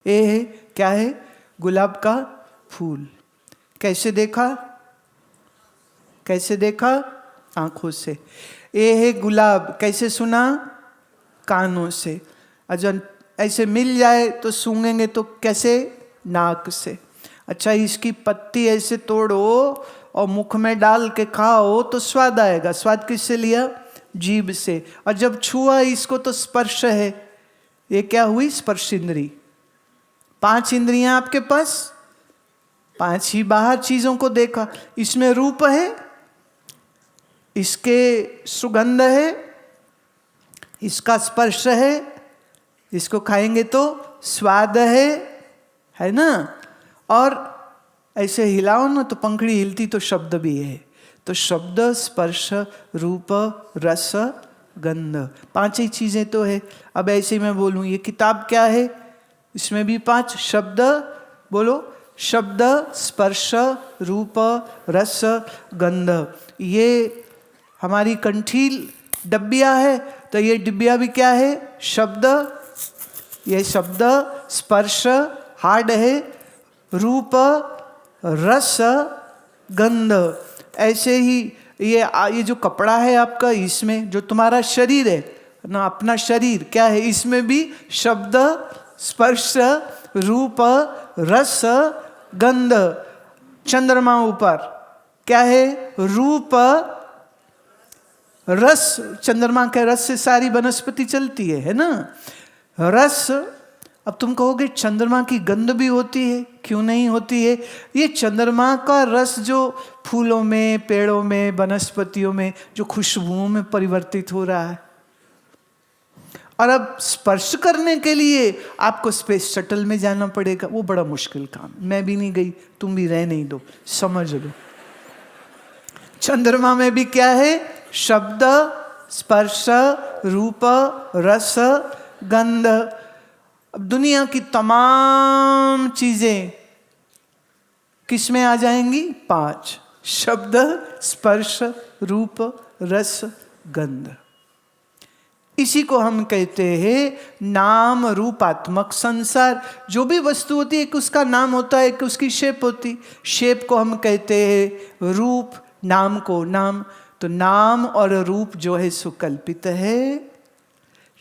ये है क्या है? गुलाब का फूल। कैसे देखा? कैसे देखा? आंखों से। ये है गुलाब। कैसे सुना? कानों से। अजन ऐसे मिल जाए तो सूंघेंगे तो कैसे? नाक से। अच्छा, इसकी पत्ती ऐसे तोड़ो और मुख में डाल के खाओ तो स्वाद आएगा। स्वाद किससे लिया? जीभ से। और जब छुआ इसको तो स्पर्श है। ये क्या हुई? स्पर्श इंद्री। 5 इंद्रियां आपके पास, 5 ही बाहर चीजों को देखा। इसमें रूप है, इसके सुगंध है, इसका स्पर्श है, इसको खाएंगे तो स्वाद है ना। और ऐसे हिलाओ ना तो पंखड़ी हिलती तो शब्द भी है। तो शब्द, स्पर्श, रूप, रस, गंध, 5 ही चीजें तो है। अब ऐसे मैं बोलूं ये किताब क्या है? इसमें भी 5 शब्द। बोलो, शब्द, स्पर्श, रूप, रस, गंध। ये हमारी कंठील डब्बिया है तो ये डिब्बिया भी क्या है? शब्द। ये शब्द, स्पर्श, हार्ड है, रूप, रस, गंध। ऐसे ही ये जो कपड़ा है आपका, इसमें जो तुम्हारा शरीर है ना, अपना शरीर क्या है? इसमें भी शब्द, स्पर्श, रूप, रस, गंध। चंद्रमा ऊपर क्या है? रूप, रस। चंद्रमा के रस से सारी वनस्पति चलती है ना। रस। अब तुम कहोगे चंद्रमा की गंध भी होती है, क्यों नहीं होती है? ये चंद्रमा का रस जो फूलों में, पेड़ों में, वनस्पतियों में जो खुशबुओं में परिवर्तित हो रहा है। और अब स्पर्श करने के लिए आपको स्पेस शटल में जाना पड़ेगा। वो बड़ा मुश्किल काम। मैं भी नहीं गई, तुम भी रह नहीं दो, समझ लो। चंद्रमा में भी क्या है? शब्द, स्पर्श, रूप, रस, गंध। अब दुनिया की तमाम चीजें किस में आ जाएंगी? 5। शब्द, स्पर्श, रूप, रस, गंध। इसी को हम कहते हैं नाम रूपात्मक संसार। जो भी वस्तु होती है, एक उसका नाम होता है, एक उसकी शेप होती। शेप को हम कहते हैं रूप, नाम को नाम। तो नाम और रूप जो है सुकल्पित है।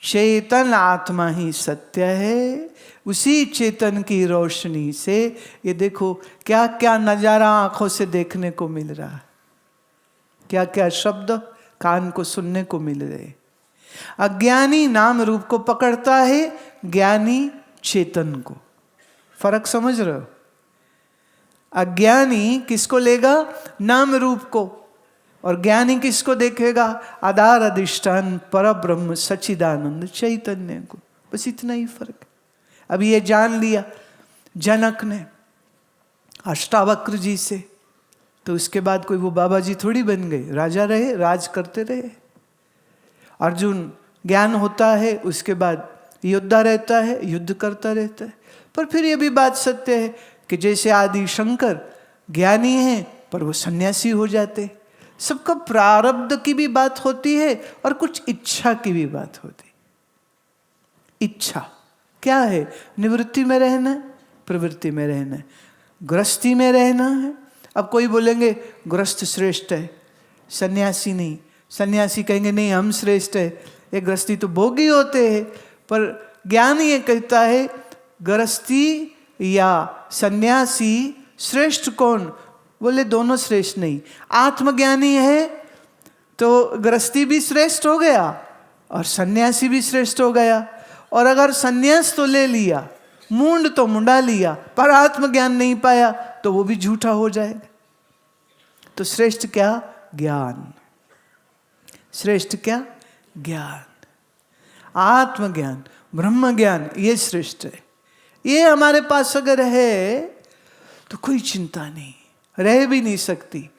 चेतन आत्मा ही सत्य है। उसी चेतन की रोशनी से ये देखो क्या क्या नजारा आंखों से देखने को मिल रहा है, क्या क्या शब्द कान को सुनने को मिल रहे। अज्ञानी नाम रूप को पकड़ता है, ज्ञानी चेतन को। फर्क समझ रहे हो? अज्ञानी किसको लेगा? नाम रूप को। और ज्ञानी किसको देखेगा? आधार अधिष्ठान पर ब्रह्म सच्चिदानंद चैतन्य को। बस इतना ही फर्क है। अब ये जान लिया जनक ने अष्टावक्र जी से, तो उसके बाद कोई वो बाबा जी थोड़ी बन गए। राजा रहे, राज करते रहे। अर्जुन ज्ञान होता है, उसके बाद योद्धा रहता है, युद्ध करता रहता है। पर फिर ये भी बात सत्य है कि जैसे आदि शंकर ज्ञानी हैं पर वो सन्यासी हो जाते। सबका प्रारब्ध की भी बात होती है और कुछ इच्छा की भी बात होती। इच्छा क्या है? निवृत्ति में रहना है, प्रवृत्ति में रहना है, गृहस्थी में रहना है। अब कोई बोलेंगे गृहस्थ श्रेष्ठ है, सन्यासी नहीं। सन्यासी कहेंगे नहीं हम श्रेष्ठ है, ये गृहस्थी तो भोगी होते हैं। पर ज्ञान ये कहता है गृहस्थी या सन्यासी श्रेष्ठ कौन? बोले दोनों श्रेष्ठ नहीं। आत्मज्ञानी है तो गृहस्थी भी श्रेष्ठ हो गया और सन्यासी भी श्रेष्ठ हो गया। और अगर सन्यास तो ले लिया, मूंड तो मुंडा लिया, पर आत्मज्ञान नहीं पाया तो वो भी झूठा हो जाएगा। तो श्रेष्ठ क्या? ज्ञान। श्रेष्ठ क्या? ज्ञान, आत्मज्ञान, ब्रह्म ज्ञान, ये श्रेष्ठ है। ये हमारे पास अगर है तो कोई चिंता नहीं, रह भी नहीं सकती।